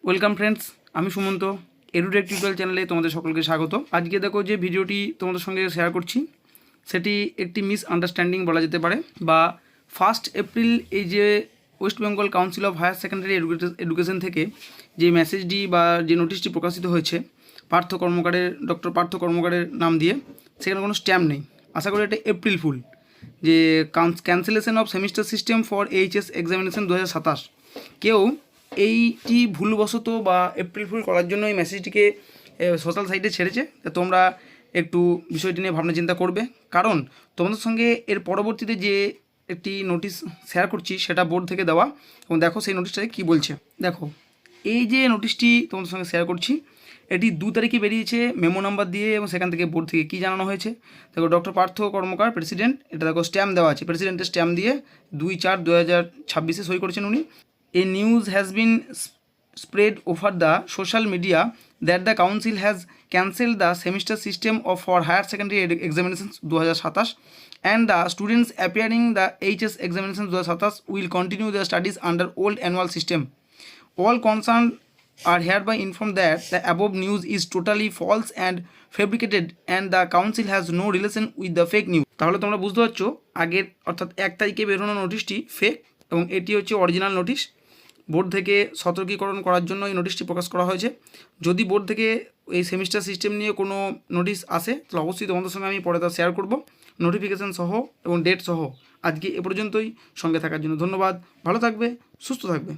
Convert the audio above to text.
Welcome friends, আমি Sumanta. Edtech tutorial চ্যানেলে তোমাদের সকলকে স্বাগত। আজকে দেখো যে ভিডিওটি তোমাদের সঙ্গে শেয়ার করছি সেটি একটি মিস আন্ডারস্ট্যান্ডিং বলা যেতে পারে, বা 1 এপ্রিল এই যে West Bengal Council of Higher Secondary Education থেকে যে মেসেজটি বা যে নোটিশটি প্রকাশিত হয়েছে ডক্টর পার্থ কর্মকারের নাম দিয়ে, সেখানে কোনো স্ট্যাম্প নেই। আশা করি এটা এপ্রিল ফুল, যে cancellation of semester system for HS examination 2027। কেউ এইটি ভুলবশত বা এপ্রিল ফুল করার জন্য এই মেসেজটিকে সোশ্যাল সাইটে ছেড়েছে। তোমরা একটু বিষয়টি নিয়ে ভাবনা চিন্তা করবে, কারণ তোমাদের সঙ্গে এর পরবর্তীতে যে একটি নোটিশ শেয়ার করছি সেটা বোর্ড থেকে দেওয়া, এবং দেখো সেই নোটিশটাতে কী বলছে। দেখো, এই যে নোটিশটি তোমাদের সঙ্গে শেয়ার করছি এটি 2 তারিখে বেরিয়েছে মেমো নাম্বার দিয়ে, এবং সেখান থেকে বোর্ড থেকে কী জানানো হয়েছে। দেখো, ডক্টর পার্থ কর্মকার প্রেসিডেন্ট, এটা দেখো স্ট্যাম্প দেওয়া আছে, প্রেসিডেন্টের স্ট্যাম্প দিয়ে 2/4/2026 সই করেছেন উনি। A news has been spread over the social media that the council has cancelled the semester system for higher secondary examinations 2027, and the students appearing the HS examinations 2027 will continue their studies under old annual system. All concerned are hereby informed that the above news is totally false and fabricated, and the council has no relation with the fake news. তাহলে তোমরা বুঝতে পারছো, আগের অর্থাৎ 1 তারিখে বেরোনো নোটিশটি fake, এবং এটি হচ্ছে অরিজিনাল নোটিশ। বোর্ড থেকে সতর্কীকরণ করার জন্য এই নোটিশটি প্রকাশ করা হয়েছে। যদি বোর্ড থেকে এই সেমিস্টার সিস্টেম নিয়ে কোনো নোটিশ আসে তাহলে অবশ্যই তোমাদের সঙ্গে আমি পরে তা শেয়ার করব, নোটিফিকেশান সহ এবং ডেট সহ। আজকে এ পর্যন্তই। সঙ্গে থাকার জন্য ধন্যবাদ। ভালো থাকবে, সুস্থ থাকবে।